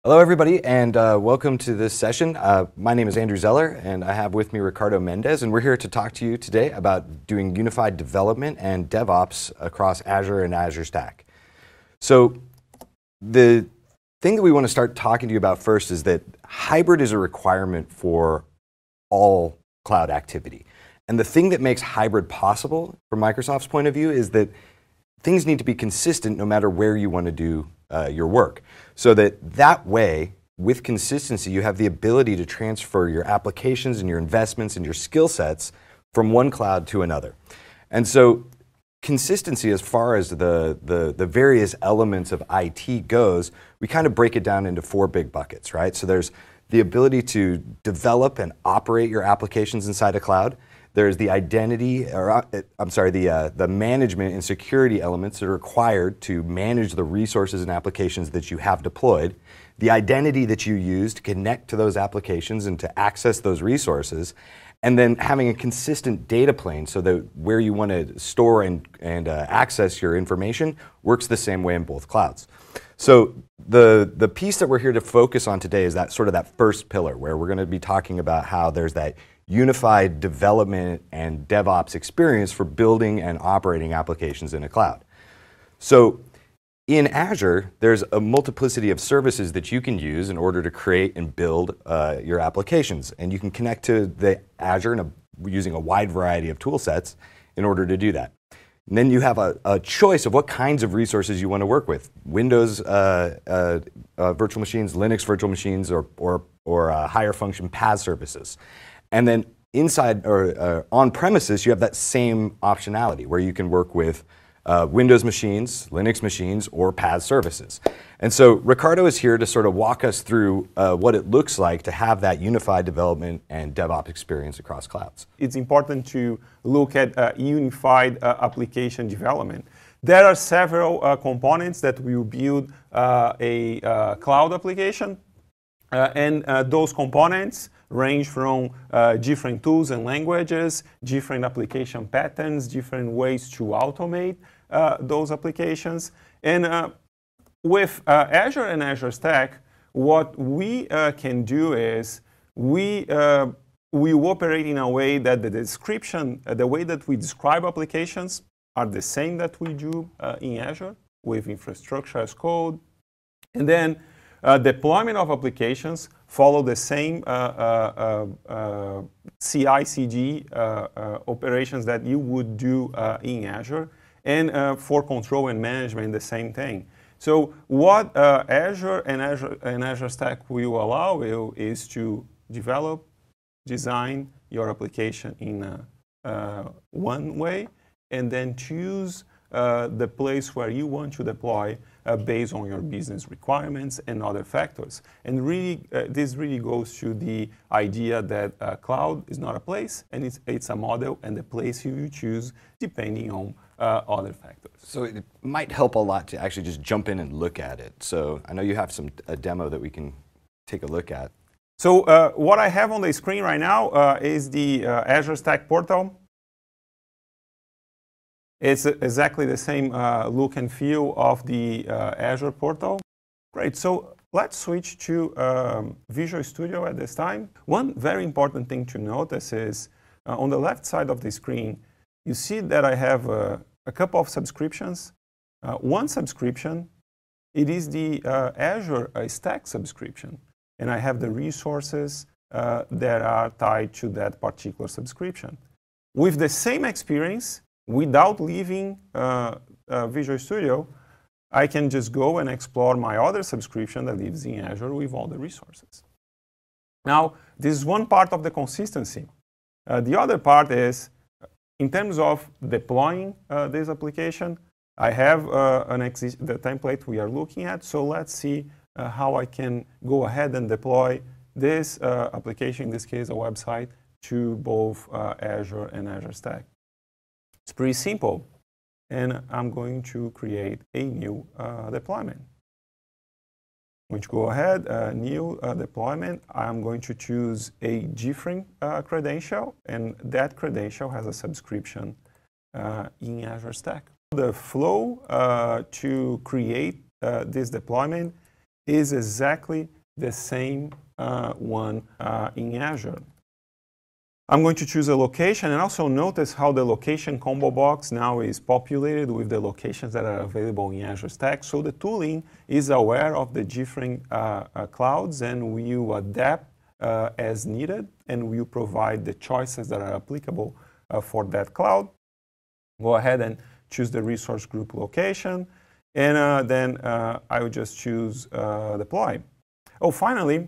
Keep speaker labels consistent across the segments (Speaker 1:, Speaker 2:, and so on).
Speaker 1: Hello, everybody, and welcome to this session. My name is Andrew Zeller, and I have with me Ricardo Mendez, and we're here to talk to you today about doing unified development and DevOps across Azure and Azure Stack. So the thing that we want to start talking to you about first is that hybrid is a requirement for all cloud activity. And the thing that makes hybrid possible from Microsoft's point of view is that things need to be consistent no matter where you want to do your work. So that way, with consistency, you have the ability to transfer your applications and your investments and your skill sets from one cloud to another. And so consistency, as far as the various elements of IT goes, we kind of break it down into four big buckets, right? So there's the ability to develop and operate your applications inside a cloud. There's the identity, the management and security elements that are required to manage the resources and applications that you have deployed, the identity that you use to connect to those applications and to access those resources, and then having a consistent data plane so that where you want to store and access your information works the same way in both clouds. So the piece that we're here to focus on today is that first pillar, where we're going to be talking about how there's that unified development and DevOps experience for building and operating applications in a cloud. So in Azure, there's a multiplicity of services that you can use in order to create and build your applications. And you can connect to the Azure using a wide variety of tool sets in order to do that. And then you have a choice of what kinds of resources you want to work with. Windows virtual machines, Linux virtual machines, or higher function PaaS services. And then inside or on premises, you have that same optionality where you can work with Windows machines, Linux machines, or PaaS services. And so Ricardo is here to sort of walk us through what it looks like to have that unified development and DevOps experience across clouds.
Speaker 2: It's important to look at unified application development. There are several components that will build a cloud application, and those components range from different tools and languages, different application patterns, different ways to automate those applications. And with Azure and Azure Stack, what we can do is we operate in a way that the description, the way that we describe applications are the same that we do in Azure with infrastructure as code. And then deployment of applications follow the same CI/CD operations that you would do in Azure. And for control and management, the same thing. So what Azure and Azure Stack will allow you is to develop, design your application in one way, and then choose the place where you want to deploy based on your business requirements and other factors. And really, this really goes to the idea that cloud is not a place, and it's a model, and the place you choose depending on other factors.
Speaker 1: So it might help a lot to actually just jump in and look at it. So I know you have a demo that we can take a look at.
Speaker 2: So what I have on the screen right now is the Azure Stack portal. It's exactly the same look and feel of the Azure portal. Great, so let's switch to Visual Studio at this time. One very important thing to notice is on the left side of the screen, you see that I have a couple of subscriptions. One subscription, it is the Azure Stack subscription. And I have the resources that are tied to that particular subscription. With the same experience, without leaving Visual Studio, I can just go and explore my other subscription that lives in Azure with all the resources. Now, this is one part of the consistency. The other part is, in terms of deploying this application, I have the template we are looking at. So let's see how I can go ahead and deploy this application, in this case a website, to both Azure and Azure Stack. It's pretty simple, and I'm going to create a new deployment. I'm going to go ahead, new deployment. I'm going to choose a different credential, and that credential has a subscription in Azure Stack. The flow to create this deployment is exactly the same one in Azure. I'm going to choose a location, and also notice how the location combo box now is populated with the locations that are available in Azure Stack. So the tooling is aware of the different clouds, and will adapt as needed, and will provide the choices that are applicable for that cloud. Go ahead and choose the resource group location, and then I will just choose deploy. Oh, finally,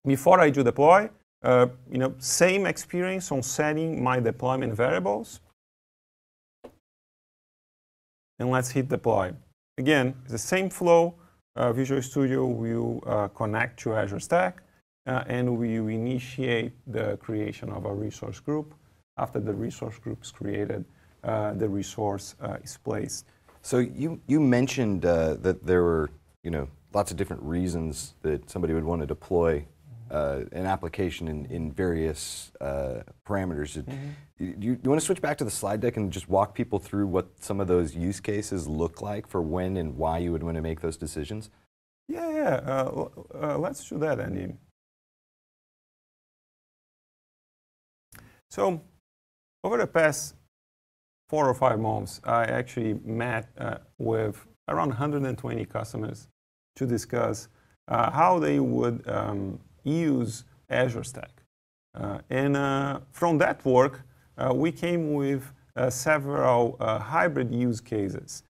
Speaker 2: before I do deploy, same experience on setting my deployment variables. And let's hit deploy. Again, the same flow. Visual Studio will connect to Azure Stack, and we will initiate the creation of a resource group. After the resource group is created, the resource is placed.
Speaker 1: So you mentioned that there were lots of different reasons that somebody would want to deploy an application in various parameters. You want to switch back to the slide deck and just walk people through what some of those use cases look like for when and why you would want to make those decisions?
Speaker 2: Yeah. Let's do that, Andy. So over the past 4 or 5 months, I actually met with around 120 customers to discuss how they would use Azure Stack. And from that work, we came with several hybrid use cases.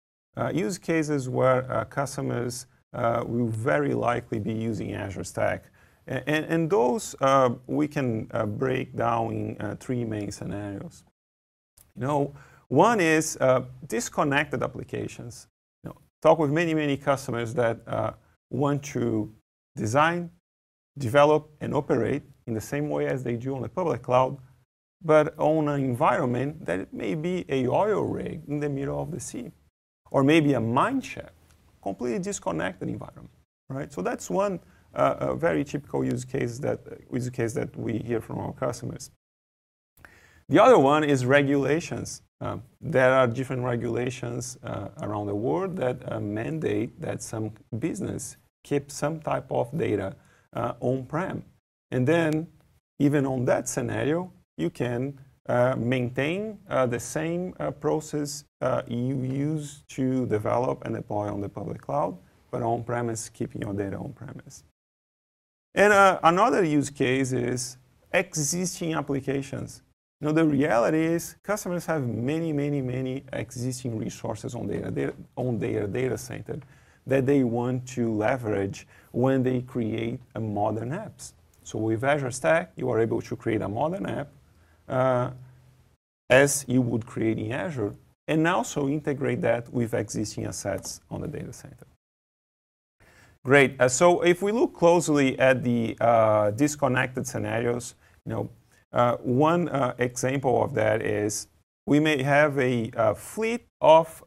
Speaker 2: Use cases where customers will very likely be using Azure Stack. And those we can break down in 3 main scenarios. One is disconnected applications. Talk with many customers that want to design, develop, and operate in the same way as they do on the public cloud, but on an environment that may be a oil rig in the middle of the sea, or maybe a mine shaft, completely disconnected environment, right? So that's one very typical use case that we hear from our customers. The other one is regulations. There are different regulations around the world that mandate that some business keep some type of data on-prem. And then, even on that scenario, you can maintain the same process you use to develop and deploy on the public cloud, but on-premise, keeping your data on-premise. And another use case is existing applications. The reality is customers have many existing resources on their data center that they want to leverage when they create a modern apps. So with Azure Stack, you are able to create a modern app as you would create in Azure, and also integrate that with existing assets on the data center. Great. So if we look closely at the disconnected scenarios, one example of that is we may have a fleet of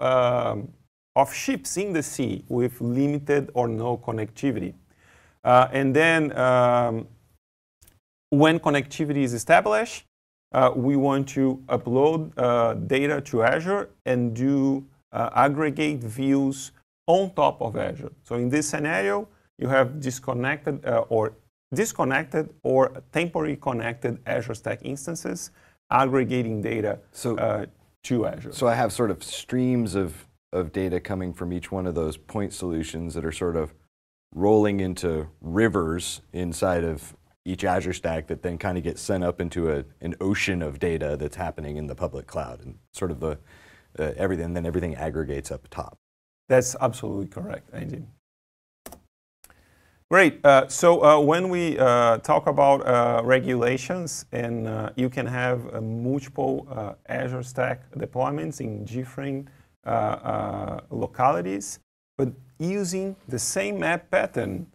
Speaker 2: ships in the sea with limited or no connectivity. And then when connectivity is established, we want to upload data to Azure and do aggregate views on top of Azure. So in this scenario, you have disconnected or temporarily connected Azure Stack instances aggregating data to Azure.
Speaker 1: So I have sort of streams of data coming from each one of those point solutions that are sort of rolling into rivers inside of each Azure Stack that then kind of get sent up into an ocean of data that's happening in the public cloud, and sort of everything, and then everything aggregates up top.
Speaker 2: That's absolutely correct, Andy. Great. So when we talk about regulations, and you can have multiple Azure Stack deployments in different localities, but using the same map pattern,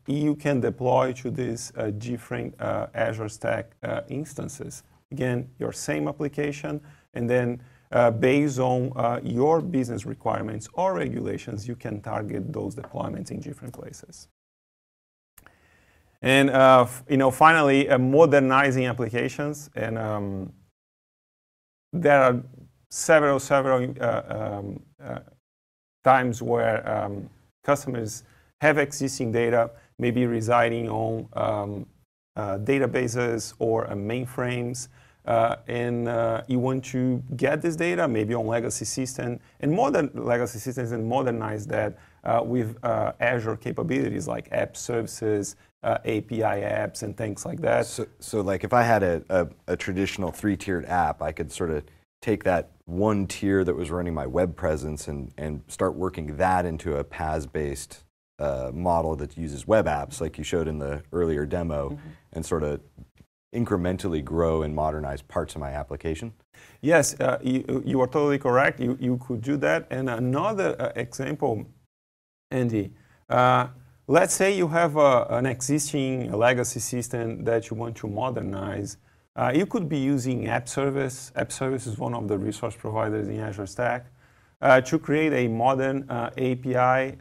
Speaker 2: you can deploy to these different Azure Stack instances. Again, your same application, and then based on your business requirements or regulations, you can target those deployments in different places. And finally, modernizing applications, and there are several times where customers have existing data, maybe residing on databases or mainframes, and you want to get this data maybe on legacy system and legacy systems and modernize that with Azure capabilities like app services, API apps, and things like that.
Speaker 1: So like if I had a traditional 3-tiered app, I could sort of take that one tier that was running my web presence and start working that into a PaaS-based model that uses web apps, like you showed in the earlier demo, and sort of incrementally grow and modernize parts of my application?
Speaker 2: Yes, you are totally correct. You could do that. And another example, Andy, let's say you have an existing legacy system that you want to modernize. You could be using App Service. App Service is one of the resource providers in Azure Stack to create a modern API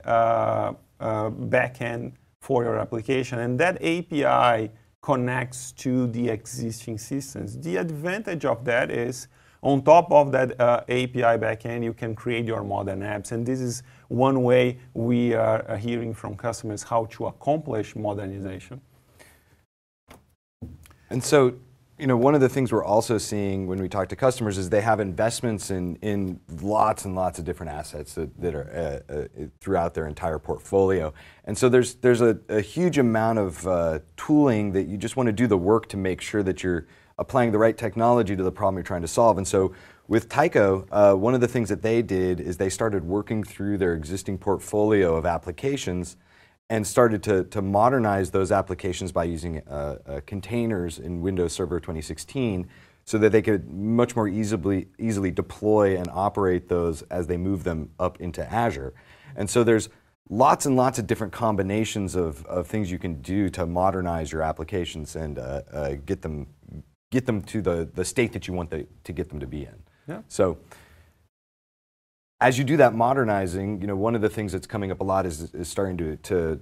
Speaker 2: backend for your application. And that API connects to the existing systems. The advantage of that is, on top of that API backend, you can create your modern apps. And this is one way we are hearing from customers how to accomplish modernization.
Speaker 1: And so, you know, one of the things we're also seeing when we talk to customers is they have investments in lots and lots of different assets that are throughout their entire portfolio. And so there's a huge amount of tooling that you just want to do the work to make sure that you're applying the right technology to the problem you're trying to solve. And so with Tyco, one of the things that they did is they started working through their existing portfolio of applications and started to modernize those applications by using containers in Windows Server 2016 so that they could much more easily deploy and operate those as they move them up into Azure. And so there's lots and lots of different combinations of things you can do to modernize your applications and get them to the state that you want to get them to be in.
Speaker 2: Yeah.
Speaker 1: So as you do that modernizing, you know, one of the things that's coming up a lot is starting to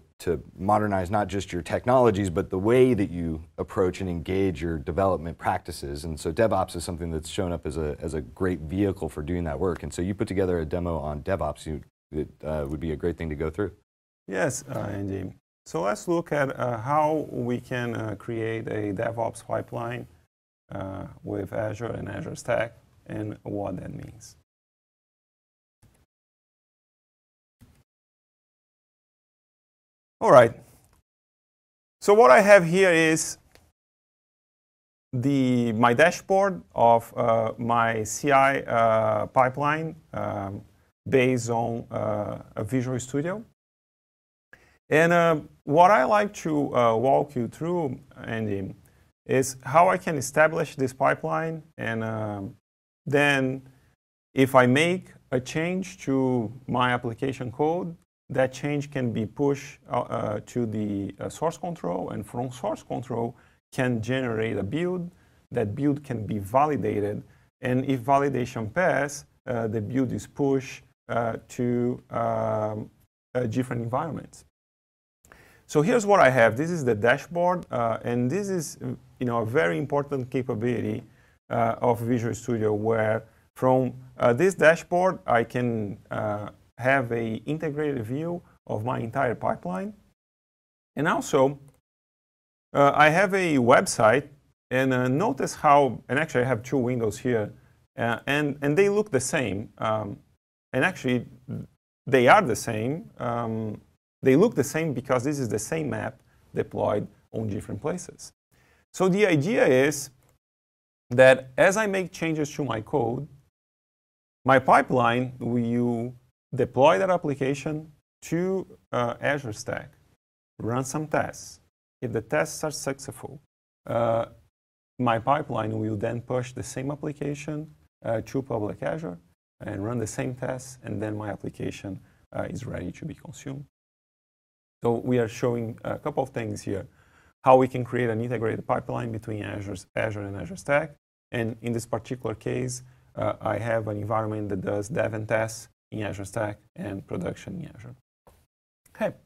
Speaker 1: modernize not just your technologies, but the way that you approach and engage your development practices. And so DevOps is something that's shown up as a great vehicle for doing that work. And so you put together a demo on DevOps. It would be a great thing to go through.
Speaker 2: Yes, Andy. So let's look at how we can create a DevOps pipeline with Azure and Azure Stack and what that means. All right. So what I have here is my dashboard of my CI pipeline based on a Visual Studio. And what I like to walk you through, Andy, is how I can establish this pipeline. And then if I make a change to my application code, that change can be pushed to the source control, and from source control can generate a build. That build can be validated, and if validation passes, the build is pushed to different environments. So here's what I have. This is the dashboard, and this is a very important capability of Visual Studio, where from this dashboard I can have an integrated view of my entire pipeline. And also, I have a website, and notice how, and actually I have two windows here, and they look the same. And actually, they are the same. They look the same because this is the same map deployed on different places. So the idea is that as I make changes to my code, my pipeline will deploy that application to Azure Stack, run some tests. If the tests are successful, my pipeline will then push the same application to public Azure and run the same tests, and then my application is ready to be consumed. So we are showing a couple of things here. How we can create an integrated pipeline between Azure and Azure Stack. And in this particular case, I have an environment that does dev and tests in Azure Stack and production in Azure. Okay.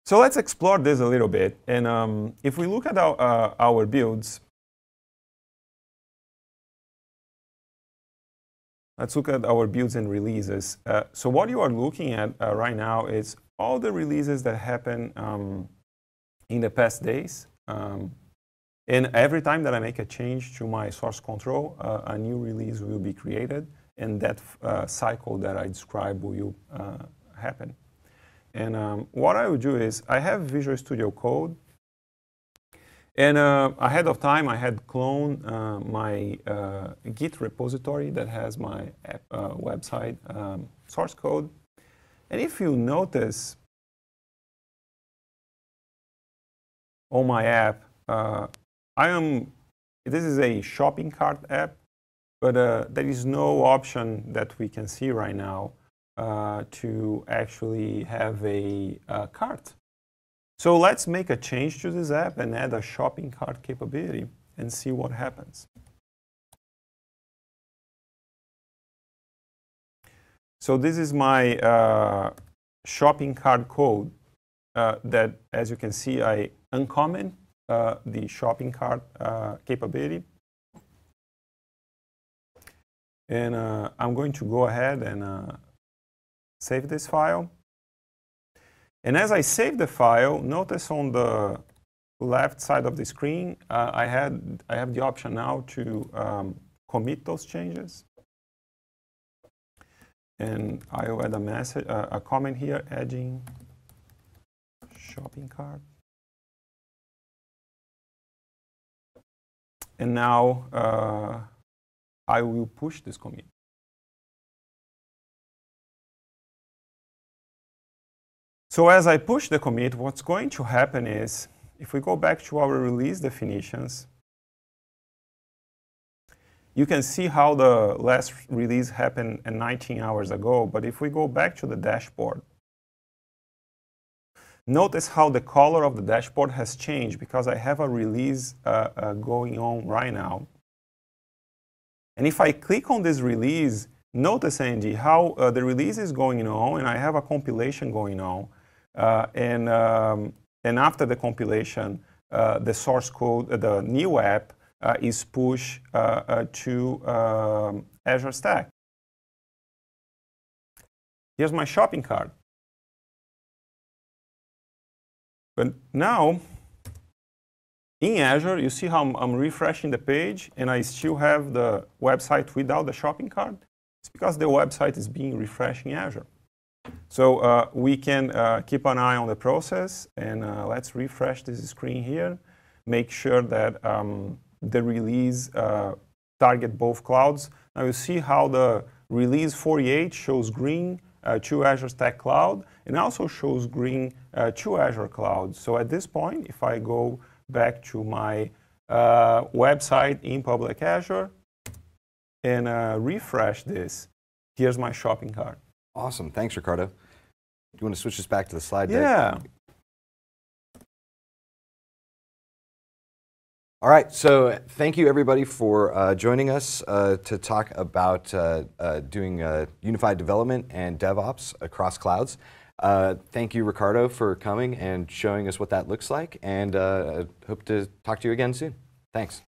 Speaker 2: So let's explore this a little bit. And if we look at our builds, let's look at our builds and releases. So what you are looking at right now is all the releases that happen in the past days. And every time that I make a change to my source control, a new release will be created, and that cycle that I described will happen. And what I will do is, I have Visual Studio Code, and ahead of time I had cloned my Git repository that has my app, website source code. And if you notice on my app, this is a shopping cart app, but there is no option that we can see right now to actually have a cart. So let's make a change to this app and add a shopping cart capability and see what happens. So this is my shopping cart code that, as you can see, I uncomment the shopping cart capability. And I'm going to go ahead and save this file. And as I save the file, notice on the left side of the screen, I have the option now to commit those changes. And I will add a message, a comment here, adding shopping cart. And now I will push this commit. So as I push the commit, what's going to happen is, if we go back to our release definitions, you can see how the last release happened 19 hours ago. But if we go back to the dashboard, notice how the color of the dashboard has changed because I have a release going on right now. And if I click on this release, notice, Andy, how the release is going on, and I have a compilation going on. And after the compilation, the source code, the new app, is pushed to Azure Stack. Here's my shopping cart. But now, in Azure, you see how I'm refreshing the page, and I still have the website without the shopping cart. It's because the website is being refreshed in Azure. So we can keep an eye on the process, and let's refresh this screen here. Make sure that the release target both clouds. Now you see how the release 48 shows green to Azure Stack Cloud, and also shows green to Azure Cloud. So at this point, if I go back to my website in public Azure and refresh this, here's my shopping cart.
Speaker 1: Awesome. Thanks, Ricardo. Do you want to switch this back to the slide deck?
Speaker 2: Yeah.
Speaker 1: All right. So thank you, everybody, for joining us to talk about doing unified development and DevOps across clouds. Thank you, Ricardo, for coming and showing us what that looks like. And hope to talk to you again soon. Thanks.